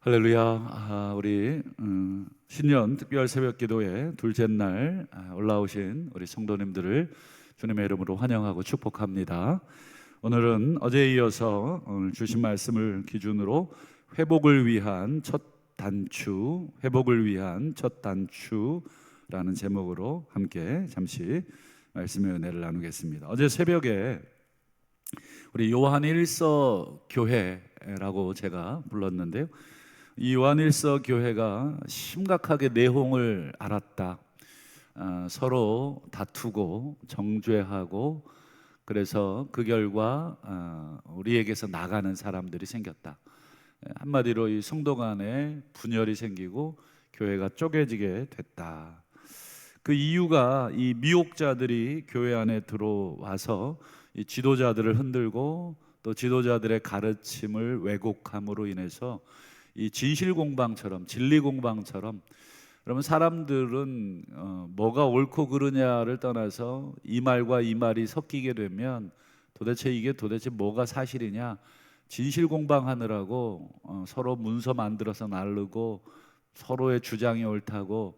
할렐루야. 우리 신년 특별 새벽 기도회 둘째 날 올라오신 우리 성도님들을 주님의 이름으로 환영하고 축복합니다. 오늘은 어제에 이어서 오늘 주신 말씀을 기준으로 회복을 위한 첫 단추, 회복을 위한 첫 단추라는 제목으로 함께 잠시 말씀의 은혜를 나누겠습니다. 어제 새벽에 우리 요한 1서 교회라고 제가 불렀는데요, 이 요한일서 교회가 심각하게 내홍을 앓았다. 서로 다투고 정죄하고, 그래서 그 결과 우리에게서 나가는 사람들이 생겼다. 한마디로 이 성도 간에 분열이 생기고 교회가 쪼개지게 됐다. 그 이유가 이 미혹자들이 교회 안에 들어와서 이 지도자들을 흔들고 또 지도자들의 가르침을 왜곡함으로 인해서 이 진실공방처럼, 진리공방처럼, 그러면 사람들은 뭐가 옳고 그르냐를 떠나서 이 말과 이 말이 섞이게 되면 이게 도대체 뭐가 사실이냐, 진실공방하느라고 서로 문서 만들어서 나르고 서로의 주장이 옳다고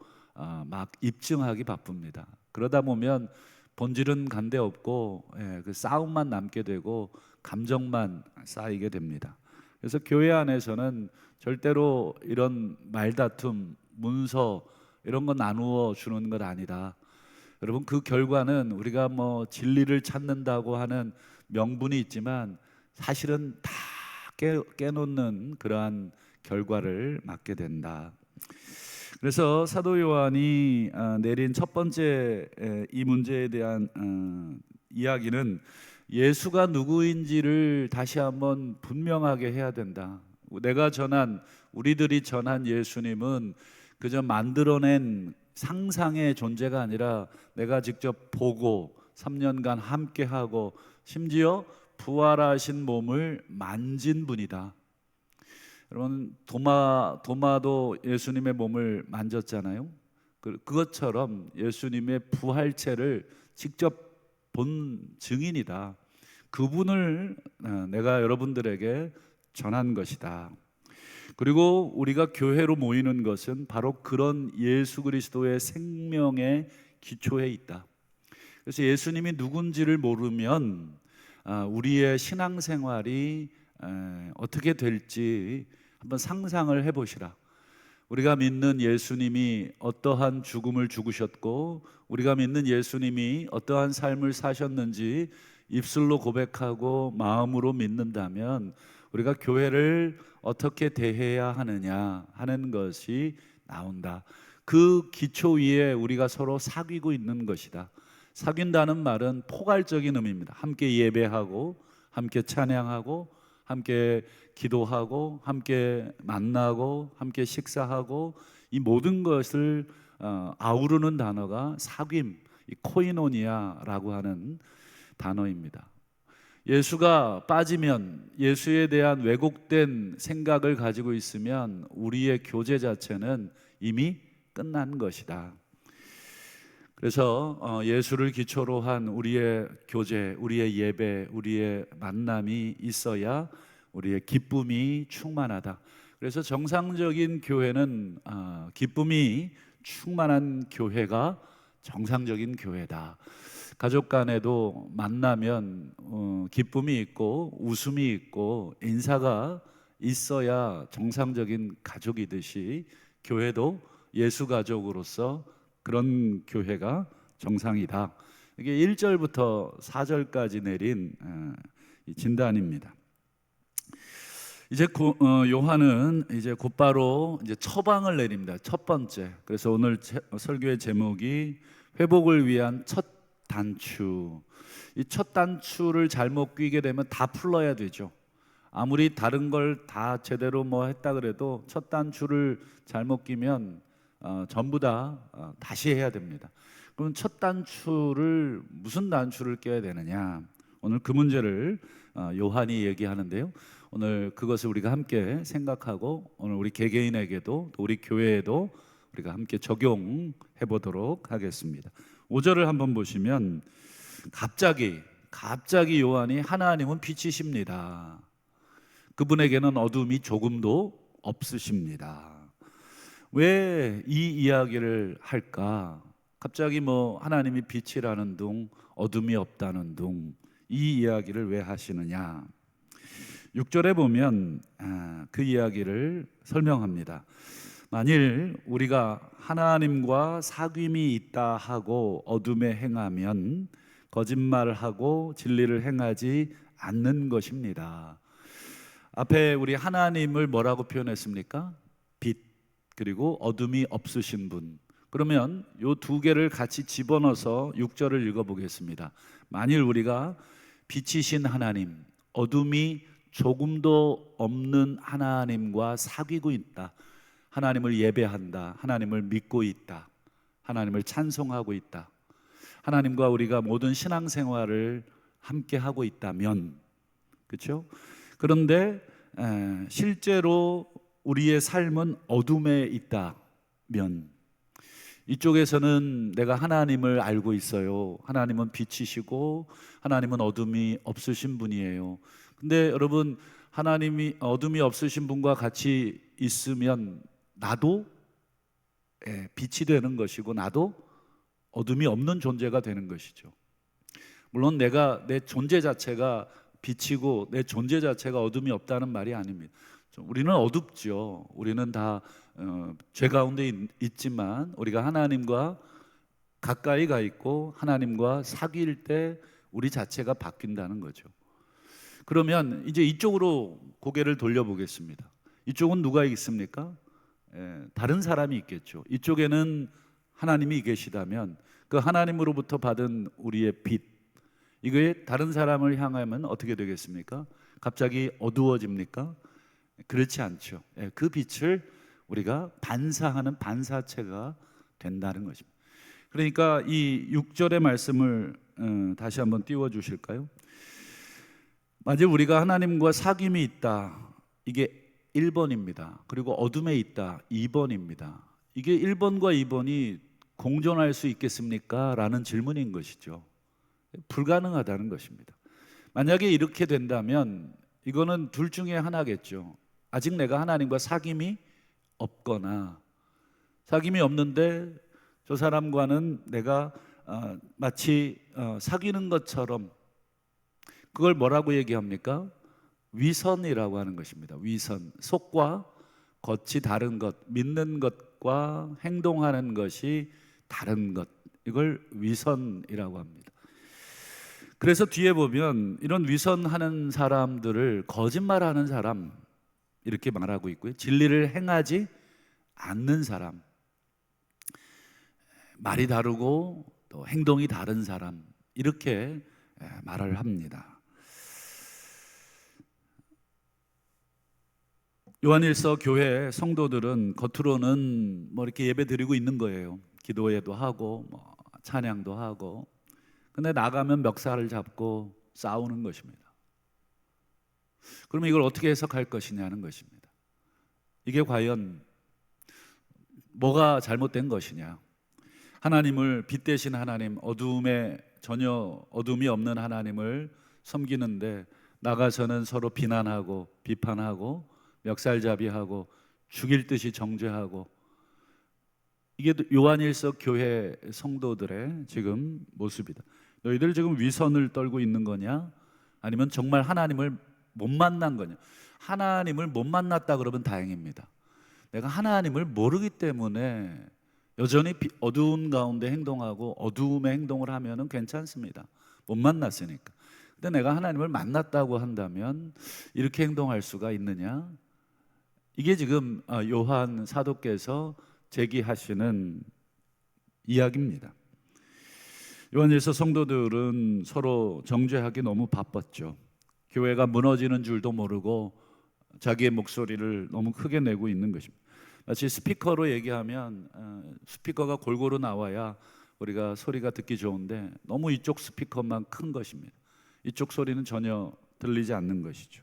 막 입증하기 바쁩니다. 그러다 보면 본질은 간데 없고 그 싸움만 남게 되고 감정만 쌓이게 됩니다. 그래서 교회 안에서는 절대로 이런 말다툼, 문서 이런 거 나누어 주는 것 아니다. 여러분, 그 결과는 우리가 뭐 진리를 찾는다고 하는 명분이 있지만 사실은 다 깨놓는 그러한 결과를 맞게 된다. 그래서 사도 요한이 내린 첫 번째 이 문제에 대한 이야기는 예수가 누구인지를 다시 한번 분명하게 해야 된다. 우리들이 전한 예수님은 그저 만들어낸 상상의 존재가 아니라 내가 직접 보고 3년간 함께하고 심지어 부활하신 몸을 만진 분이다. 여러분, 도마도 예수님의 몸을 만졌잖아요. 그것처럼 예수님의 부활체를 직접 본 증인이다. 그분을 내가 여러분들에게 전한 것이다. 그리고 우리가 교회로 모이는 것은 바로 그런 예수 그리스도의 생명의 기초에 있다. 그래서 예수님이 누군지를 모르면 우리의 신앙생활이 어떻게 될지 한번 상상을 해보시라. 우리가 믿는 예수님이 어떠한 죽음을 죽으셨고 우리가 믿는 예수님이 어떠한 삶을 사셨는지 입술로 고백하고 마음으로 믿는다면 우리가 교회를 어떻게 대해야 하느냐 하는 것이 나온다. 그 기초 위에 우리가 서로 사귀고 있는 것이다. 사귄다는 말은 포괄적인 의미입니다. 함께 예배하고 함께 찬양하고 함께 기도하고 함께 만나고 함께 식사하고, 이 모든 것을 아우르는 단어가 사귐, 이 코이노니아라고 하는 단어입니다. 예수가 빠지면, 예수에 대한 왜곡된 생각을 가지고 있으면 우리의 교제 자체는 이미 끝난 것이다. 그래서 예수를 기초로 한 우리의 교제, 우리의 예배, 우리의 만남이 있어야 우리의 기쁨이 충만하다. 그래서 정상적인 교회는 기쁨이 충만한 교회가 정상적인 교회다. 가족 간에도 만나면 기쁨이 있고 웃음이 있고 인사가 있어야 정상적인 가족이듯이 교회도 예수 가족으로서 그런 교회가 정상이다. 이게 1절부터 4절까지 내린 진단입니다. 이제 요한은 이제 곧바로 이제 처방을 내립니다. 첫 번째. 그래서 오늘 설교의 제목이 회복을 위한 첫 단추. 이 첫 단추를 잘못 끼게 되면 다 풀러야 되죠. 아무리 다른 걸 다 제대로 뭐 했다 그래도 첫 단추를 잘못 끼면 전부 다 다시 해야 됩니다. 그럼 첫 단추를 무슨 단추를 껴야 되느냐? 오늘 그 문제를 요한이 얘기하는데요. 오늘 그것을 우리가 함께 생각하고 오늘 우리 개개인에게도 또 우리 교회에도 우리가 함께 적용해 보도록 하겠습니다. 5절을 한번 보시면 갑자기 요한이 하나님은 빛이십니다. 그분에게는 어둠이 조금도 없으십니다. 왜 이 이야기를 할까? 갑자기 뭐 하나님이 빛이라는 둥, 어둠이 없다는 둥, 이 이야기를 왜 하시느냐? 6절에 보면 그 이야기를 설명합니다. 만일 우리가 하나님과 사귐이 있다 하고 어둠에 행하면 거짓말하고 진리를 행하지 않는 것입니다. 앞에 우리 하나님을 뭐라고 표현했습니까? 빛, 그리고 어둠이 없으신 분. 그러면 이 두 개를 같이 집어넣어서 6절을 읽어보겠습니다. 만일 우리가 빛이신 하나님, 어둠이 조금도 없는 하나님과 사귀고 있다, 하나님을 예배한다, 하나님을 믿고 있다, 하나님을 찬송하고 있다, 하나님과 우리가 모든 신앙생활을 함께 하고 있다면, 그렇죠? 그런데 실제로 우리의 삶은 어둠에 있다면, 이쪽에서는 내가 하나님을 알고 있어요, 하나님은 빛이시고 하나님은 어둠이 없으신 분이에요. 근데 여러분, 하나님이 어둠이 없으신 분과 같이 있으면 나도 빛이 되는 것이고 나도 어둠이 없는 존재가 되는 것이죠. 물론 내 존재 자체가 빛이고 내 존재 자체가 어둠이 없다는 말이 아닙니다. 우리는 어둡죠. 우리는 다 죄 가운데 있지만 우리가 하나님과 가까이 가 있고 하나님과 사귈 때 우리 자체가 바뀐다는 거죠. 그러면 이제 이쪽으로 고개를 돌려보겠습니다. 이쪽은 누가 있습니까? 다른 사람이 있겠죠. 이쪽에는 하나님이 계시다면 그 하나님으로부터 받은 우리의 빛, 이거에 다른 사람을 향하면 어떻게 되겠습니까? 갑자기 어두워집니까? 그렇지 않죠. 그 빛을 우리가 반사하는 반사체가 된다는 것입니다. 그러니까 이 6절의 말씀을 다시 한번 띄워 주실까요? 만일 우리가 하나님과 사귐이 있다, 이게 1번입니다. 그리고 어둠에 있다, 2번입니다. 이게 1번과 2번이 공존할 수 있겠습니까? 라는 질문인 것이죠. 불가능하다는 것입니다. 만약에 이렇게 된다면 이거는 둘 중에 하나겠죠. 아직 내가 하나님과 사귐이 없거나, 사귐이 없는데 저 사람과는 내가 마치 사귀는 것처럼, 그걸 뭐라고 얘기합니까? 위선이라고 하는 것입니다. 위선, 속과 겉이 다른 것, 믿는 것과 행동하는 것이 다른 것, 이걸 위선이라고 합니다. 그래서 뒤에 보면 이런 위선하는 사람들을 거짓말하는 사람 이렇게 말하고 있고요. 진리를 행하지 않는 사람, 말이 다르고 또 행동이 다른 사람, 이렇게 말을 합니다. 요한일서 교회 성도들은 겉으로는 뭐 이렇게 예배 드리고 있는 거예요. 기도회도 하고 뭐 찬양도 하고. 근데 나가면 멱살을 잡고 싸우는 것입니다. 그러면 이걸 어떻게 해석할 것이냐는 것입니다. 이게 과연 뭐가 잘못된 것이냐? 하나님을, 빛 대신 하나님, 어둠에 전혀 어둠이 없는 하나님을 섬기는데 나가서는 서로 비난하고 비판하고 멱살잡이하고 죽일 듯이 정죄하고, 이게 요한일서 교회 성도들의 지금 모습이다. 너희들 지금 위선을 떨고 있는 거냐? 아니면 정말 하나님을 못 만난 거냐? 하나님을 못 만났다 그러면 다행입니다. 내가 하나님을 모르기 때문에 여전히 어두운 가운데 행동하고 어두움의 행동을 하면은 괜찮습니다. 못 만났으니까. 근데 내가 하나님을 만났다고 한다면 이렇게 행동할 수가 있느냐? 이게 지금 요한 사도께서 제기하시는 이야기입니다. 요한일서 성도들은 서로 정죄하기 너무 바빴죠. 교회가 무너지는 줄도 모르고 자기의 목소리를 너무 크게 내고 있는 것입니다. 마치 스피커로 얘기하면 스피커가 골고루 나와야 우리가 소리가 듣기 좋은데 너무 이쪽 스피커만 큰 것입니다. 이쪽 소리는 전혀 들리지 않는 것이죠.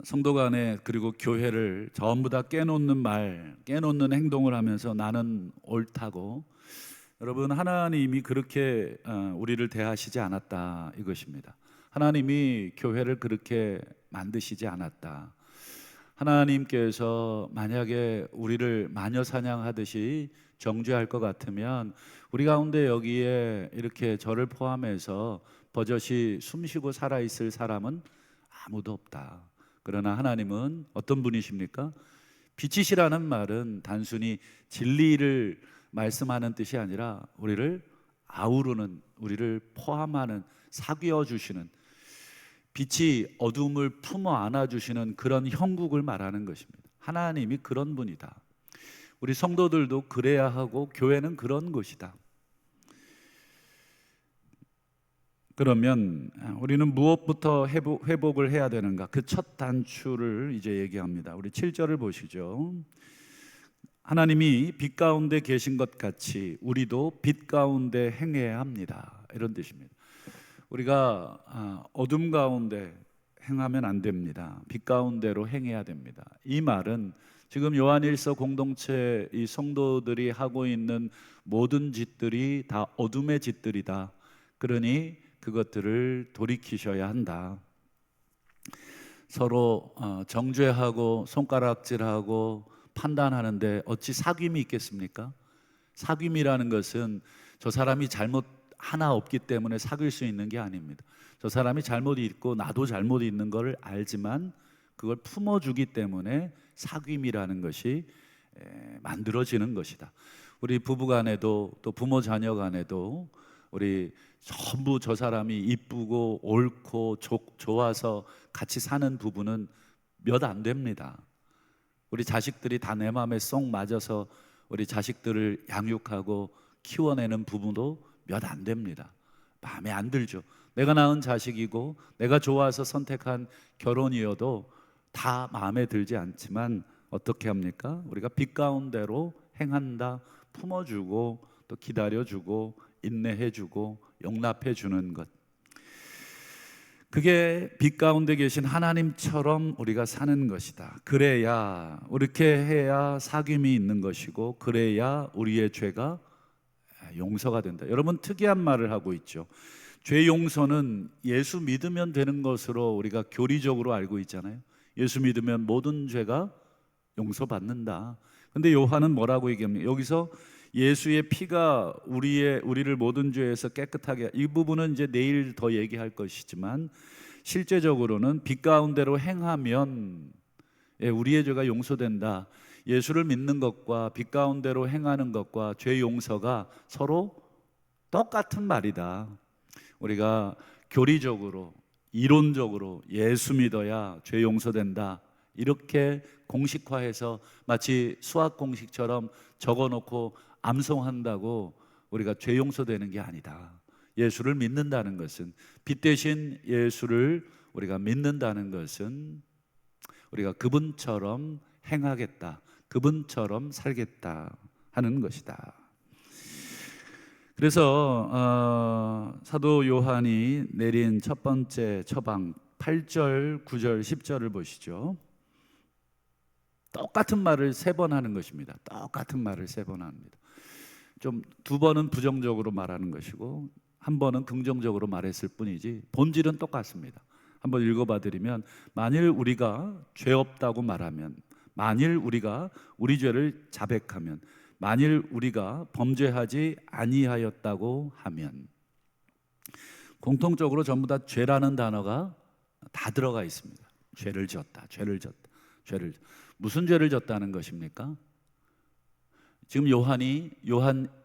성도 간에, 그리고 교회를 전부 다 깨놓는 말, 깨놓는 행동을 하면서 나는 옳다고, 여러분, 하나님이 그렇게 우리를 대하시지 않았다 이것입니다. 하나님이 교회를 그렇게 만드시지 않았다. 하나님께서 만약에 우리를 마녀 사냥하듯이 정죄할 것 같으면 우리 가운데 여기에 이렇게 저를 포함해서 버젓이 숨쉬고 살아있을 사람은 아무도 없다. 그러나 하나님은 어떤 분이십니까? 빛이시라는 말은 단순히 진리를 말씀하는 뜻이 아니라 우리를 아우르는, 우리를 포함하는, 사귀어 주시는, 빛이 어둠을 품어 안아주시는 그런 형국을 말하는 것입니다. 하나님이 그런 분이다. 우리 성도들도 그래야 하고 교회는 그런 곳이다. 그러면 우리는 무엇부터 회복을 해야 되는가? 그 첫 단추를 이제 얘기합니다. 우리 7절을 보시죠. 하나님이 빛 가운데 계신 것 같이 우리도 빛 가운데 행해야 합니다. 이런 뜻입니다. 우리가 어둠 가운데 행하면 안 됩니다. 빛 가운데로 행해야 됩니다. 이 말은 지금 요한일서 공동체 이 성도들이 하고 있는 모든 짓들이 다 어둠의 짓들이다. 그러니 그것들을 돌이키셔야 한다. 서로 정죄하고 손가락질하고 판단하는데 어찌 사귐이 있겠습니까? 사귐이라는 것은 저 사람이 잘못 하나 없기 때문에 사귈 수 있는 게 아닙니다. 저 사람이 잘못이 있고 나도 잘못이 있는 걸 알지만 그걸 품어주기 때문에 사귐이라는 것이 만들어지는 것이다. 우리 부부간에도 또 부모 자녀 간에도 우리 전부 저 사람이 이쁘고 옳고 좋아서 같이 사는 부부는 몇 안 됩니다. 우리 자식들이 다 내 마음에 쏙 맞아서 우리 자식들을 양육하고 키워내는 부부도 몇 안 됩니다. 마음에 안 들죠. 내가 낳은 자식이고 내가 좋아서 선택한 결혼이어도 다 마음에 들지 않지만 어떻게 합니까? 우리가 빛 가운데로 행한다. 품어주고 또 기다려주고 인내해주고 용납해주는 것, 그게 빛 가운데 계신 하나님처럼 우리가 사는 것이다. 그래야, 이렇게 해야 사귐이 있는 것이고 그래야 우리의 죄가 용서가 된다. 여러분, 특이한 말을 하고 있죠. 죄 용서는 예수 믿으면 되는 것으로 우리가 교리적으로 알고 있잖아요. 예수 믿으면 모든 죄가 용서받는다. 근데 요한은 뭐라고 얘기합니까? 여기서 예수의 피가 우리를 모든 죄에서 깨끗하게, 이 부분은 이제 내일 더 얘기할 것이지만 실제적으로는 빛 가운데로 행하면 우리의 죄가 용서된다. 예수를 믿는 것과 빛 가운데로 행하는 것과 죄 용서가 서로 똑같은 말이다. 우리가 교리적으로 이론적으로 예수 믿어야 죄 용서된다 이렇게 공식화해서 마치 수학 공식처럼 적어놓고 암송한다고 우리가 죄 용서되는 게 아니다. 예수를 믿는다는 것은, 빛 대신 예수를 우리가 믿는다는 것은 우리가 그분처럼 행하겠다, 그분처럼 살겠다 하는 것이다. 그래서 사도 요한이 내린 첫 번째 처방 8절, 9절, 10절을 보시죠. 똑같은 말을 3번 하는 것입니다. 똑같은 말을 3번 합니다. 좀 2번은 부정적으로 말하는 것이고 1번은 긍정적으로 말했을 뿐이지 본질은 똑같습니다. 한번 읽어봐 드리면, 만일 우리가 죄 없다고 말하면, 만일 우리가 우리 죄를 자백하면, 만일 우리가 범죄하지 아니하였다고 하면, 공통적으로 전부 다 죄라는 단어가 다 들어가 있습니다. 죄를 지었다, 죄를 지었다, 죄를. 무슨 죄를 졌다는 것입니까? 지금 요한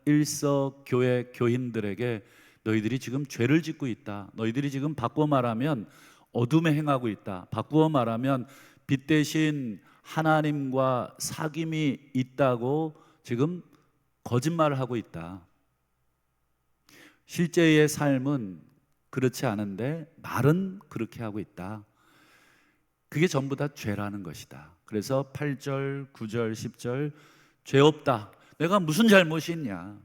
1서 교회 교인들에게 너희들이 지금 죄를 짓고 있다, 너희들이 지금 바꾸어 말하면 어둠에 행하고 있다, 바꾸어 말하면 빛 대신 하나님과 사귐이 있다고 지금 거짓말을 하고 있다. 실제의 삶은 그렇지 않은데 말은 그렇게 하고 있다. 그게 전부 다 죄라는 것이다. 그래서 8절, 9절, 10절, 죄 없다. 내가 무슨 잘못이 있냐?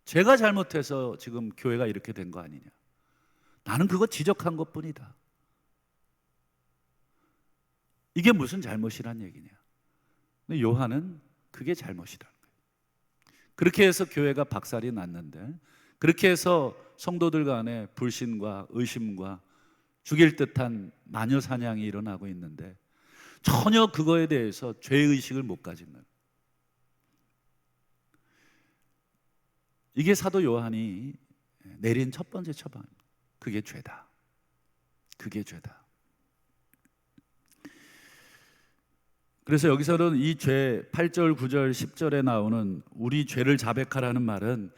제가 잘못해서 지금 교회가 이렇게 된 거 아니냐? 나는 그거 지적한 것뿐이다. 이게 무슨 잘못이란 얘기냐? 근데 요한은 그게 잘못이라는 거예요. 그렇게 해서 교회가 박살이 났는데, 그렇게 해서 성도들 간에 불신과 의심과 죽일 듯한 마녀 사냥이 일어나고 있는데, 전혀 그거에 대해서 죄의식을 못 가진 거예요. 이게 사도 요한이 내린 첫 번째 처방입니다. 그게 죄다. 그게 죄다. 그래서 여기서는 이 죄 8절, 9절, 10절에 나오는 우리 죄를 자백하라는 말은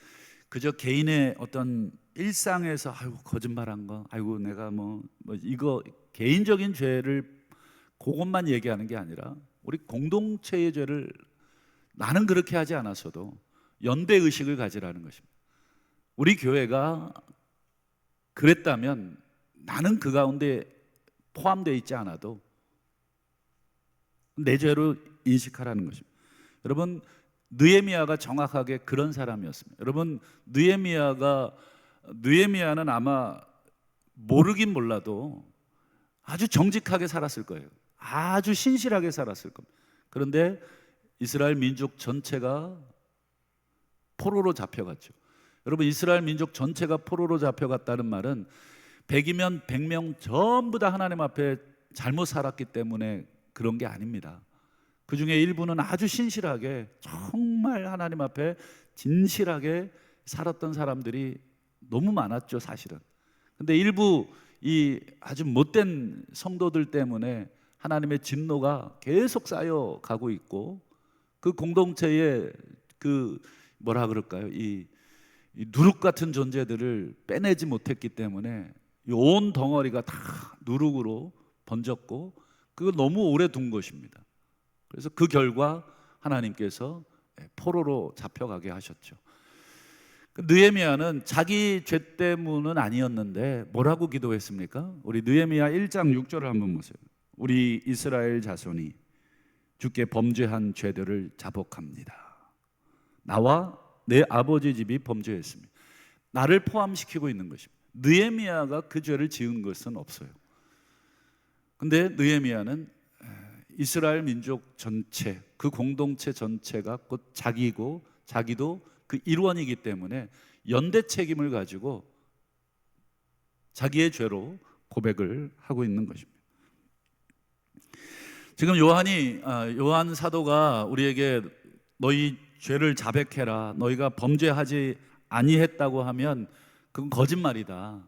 그저 개인의 어떤 일상에서 아이고 거짓말한 거, 아이고 내가 뭐 이거 개인적인 죄를 그것만 얘기하는 게 아니라 우리 공동체의 죄를 나는 그렇게 하지 않았어도 연대 의식을 가지라는 것입니다. 우리 교회가 그랬다면 나는 그 가운데 포함되어 있지 않아도 내 죄로 인식하라는 것입니다. 여러분, 느헤미야가 정확하게 그런 사람이었습니다. 여러분, 느헤미야는 아마 모르긴 몰라도 아주 정직하게 살았을 거예요. 아주 신실하게 살았을 겁니다. 그런데 이스라엘 민족 전체가 포로로 잡혀갔죠. 여러분, 이스라엘 민족 전체가 포로로 잡혀갔다는 말은 100이면 100명 전부 다 하나님 앞에 잘못 살았기 때문에 그런 게 아닙니다. 그 중에 일부는 아주 신실하게 정말 하나님 앞에 진실하게 살았던 사람들이 너무 많았죠, 사실은. 근데 일부 이 아주 못된 성도들 때문에 하나님의 진노가 계속 쌓여가고 있고, 그 공동체에 그 뭐라 그럴까요? 이 누룩 같은 존재들을 빼내지 못했기 때문에 온 덩어리가 다 누룩으로 번졌고, 그걸 너무 오래 둔 것입니다. 그래서 그 결과 하나님께서 포로로 잡혀가게 하셨죠. 느헤미야는 자기 죄 때문은 아니었는데 뭐라고 기도했습니까? 우리 느헤미야 1장 6절을 한번 보세요. 우리 이스라엘 자손이 주께 범죄한 죄들을 자복합니다. 나와 내 아버지 집이 범죄했습니다. 나를 포함시키고 있는 것입니다. 느헤미야가 그 죄를 지은 것은 없어요. 근데 느헤미야는 이스라엘 민족 전체, 그 공동체 전체가 곧 자기고 자기도 그 일원이기 때문에 연대 책임을 가지고 자기의 죄로 고백을 하고 있는 것입니다. 지금 요한 사도가 우리에게 너희 죄를 자백해라, 너희가 범죄하지 아니했다고 하면 그건 거짓말이다.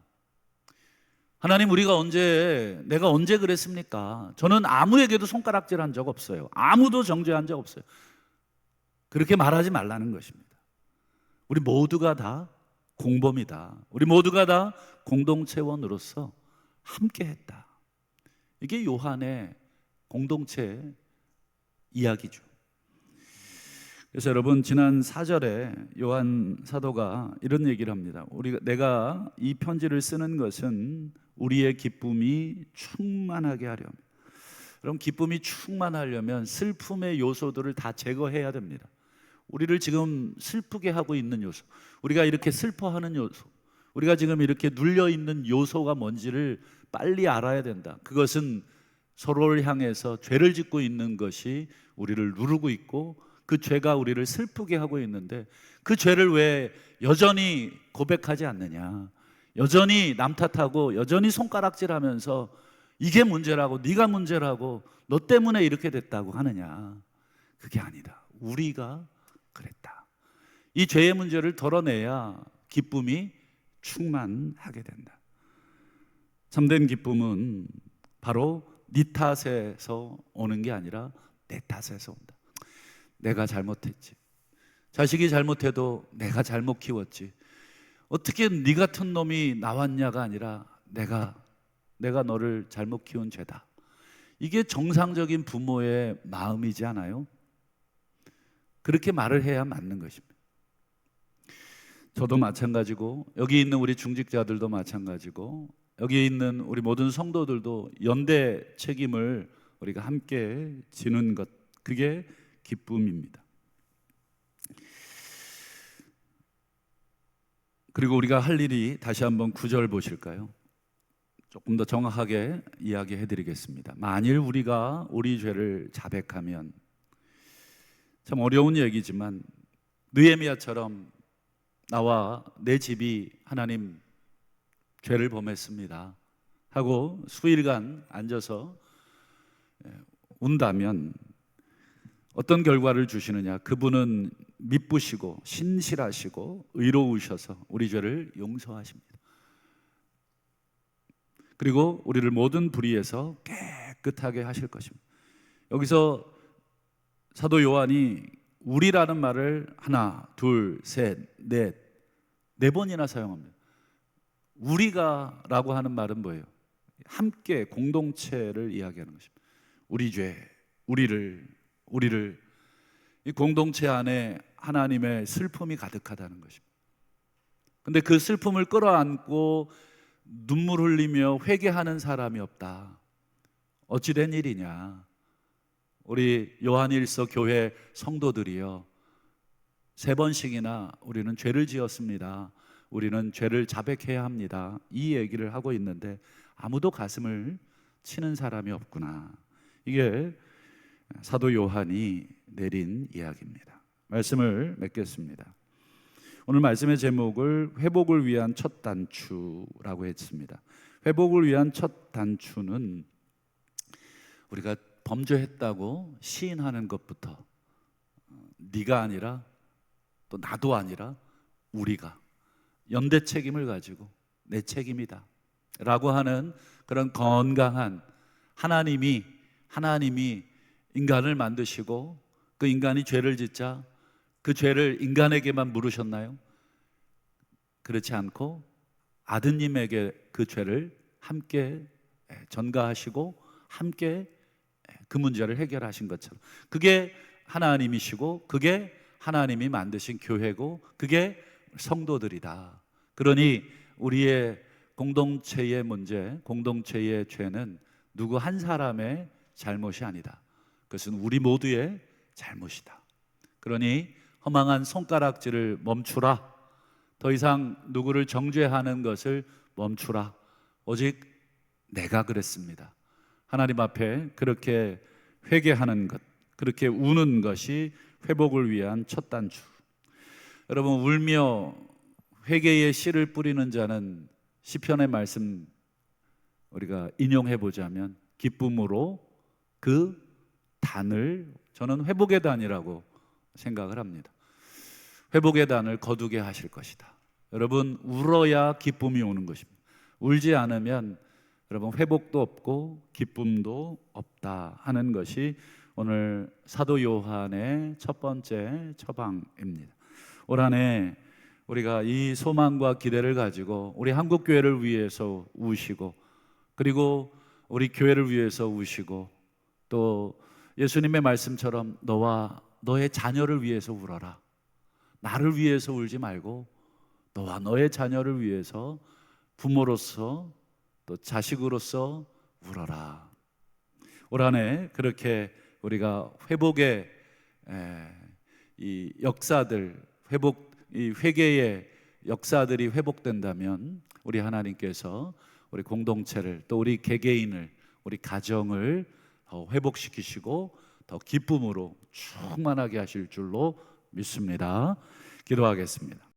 하나님, 내가 언제 그랬습니까? 저는 아무에게도 손가락질한 적 없어요. 아무도 정죄한 적 없어요. 그렇게 말하지 말라는 것입니다. 우리 모두가 다 공범이다. 우리 모두가 다 공동체원으로서 함께했다. 이게 요한의 공동체 이야기죠. 그래서 여러분, 지난 4절에 요한 사도가 이런 얘기를 합니다. 내가 이 편지를 쓰는 것은 우리의 기쁨이 충만하게 하려 합니다. 여러분, 기쁨이 충만하려면 슬픔의 요소들을 다 제거해야 됩니다. 우리를 지금 슬프게 하고 있는 요소, 우리가 이렇게 슬퍼하는 요소, 우리가 지금 이렇게 눌려있는 요소가 뭔지를 빨리 알아야 된다. 그것은 서로를 향해서 죄를 짓고 있는 것이 우리를 누르고 있고, 그 죄가 우리를 슬프게 하고 있는데 그 죄를 왜 여전히 고백하지 않느냐, 여전히 남 탓하고 여전히 손가락질하면서 이게 문제라고, 네가 문제라고, 너 때문에 이렇게 됐다고 하느냐. 그게 아니다. 우리가 그랬다. 이 죄의 문제를 덜어내야 기쁨이 충만하게 된다. 참된 기쁨은 바로 네 탓에서 오는 게 아니라 내 탓에서 온다. 내가 잘못했지. 자식이 잘못해도 내가 잘못 키웠지. 어떻게 네 같은 놈이 나왔냐가 아니라 내가 너를 잘못 키운 죄다. 이게 정상적인 부모의 마음이지 않아요? 그렇게 말을 해야 맞는 것입니다. 저도 마찬가지고, 여기 있는 우리 중직자들도 마찬가지고, 여기 있는 우리 모든 성도들도 연대 책임을 우리가 함께 지는 것, 그게 기쁨입니다. 그리고 우리가 할 일이, 다시 한번 9절 보실까요? 조금 더 정확하게 이야기해 드리겠습니다. 만일 우리가 우리 죄를 자백하면, 참 어려운 얘기지만 느헤미야처럼 나와 내 집이 하나님 죄를 범했습니다 하고 수일간 앉아서 운다면 어떤 결과를 주시느냐? 그분은 미쁘시고 신실하시고 의로우셔서 우리 죄를 용서하십니다. 그리고 우리를 모든 불의에서 깨끗하게 하실 것입니다. 여기서 사도 요한이 우리라는 말을 하나, 둘, 셋, 넷, 네 번이나 사용합니다. 우리가 라고 하는 말은 뭐예요? 함께 공동체를 이야기하는 것입니다. 우리 죄, 우리를 이 공동체 안에 하나님의 슬픔이 가득하다는 것입니다. 근데 그 슬픔을 끌어안고 눈물 흘리며 회개하는 사람이 없다. 어찌된 일이냐? 우리 요한일서 교회 성도들이요, 3번씩이나 우리는 죄를 지었습니다. 우리는 죄를 자백해야 합니다. 이 얘기를 하고 있는데 아무도 가슴을 치는 사람이 없구나. 이게 사도 요한이 내린 이야기입니다. 말씀을 맺겠습니다. 오늘 말씀의 제목을 회복을 위한 첫 단추라고 했습니다. 회복을 위한 첫 단추는 우리가 범죄했다고 시인하는 것부터, 네가 아니라 또 나도 아니라 우리가 연대 책임을 가지고 내 책임이다 라고 하는 그런 건강한, 하나님이 인간을 만드시고 그 인간이 죄를 짓자 그 죄를 인간에게만 물으셨나요? 그렇지 않고 아드님에게 그 죄를 함께 전가하시고 함께 그 문제를 해결하신 것처럼, 그게 하나님이시고 그게 하나님이 만드신 교회고 그게 성도들이다. 그러니 우리의 공동체의 문제, 공동체의 죄는 누구 한 사람의 잘못이 아니다. 그것은 우리 모두의 잘못이다. 그러니 허망한 손가락질을 멈추라. 더 이상 누구를 정죄하는 것을 멈추라. 오직 내가 그랬습니다. 하나님 앞에 그렇게 회개하는 것, 그렇게 우는 것이 회복을 위한 첫 단추. 여러분, 울며 회개의 씨를 뿌리는 자는 시편의 말씀 우리가 인용해 보자면 기쁨으로 그 단을, 저는 회복의 단이라고 생각을 합니다. 회복의 단을 거두게 하실 것이다. 여러분, 울어야 기쁨이 오는 것입니다. 울지 않으면 여러분 회복도 없고 기쁨도 없다 하는 것이 오늘 사도 요한의 첫 번째 처방입니다. 올 한 해 우리가 이 소망과 기대를 가지고 우리 한국 교회를 위해서 우시고, 그리고 우리 교회를 위해서 우시고, 또 예수님의 말씀처럼 너와 너의 자녀를 위해서 울어라. 나를 위해서 울지 말고 너와 너의 자녀를 위해서 부모로서 또 자식으로서 울어라. 올 한 해 그렇게 우리가 회복의 이 역사들, 이 회개의 역사들이 회복된다면 우리 하나님께서 우리 공동체를, 또 우리 개개인을, 우리 가정을 더 회복시키시고 더 기쁨으로 충만하게 하실 줄로 믿습니다. 기도하겠습니다.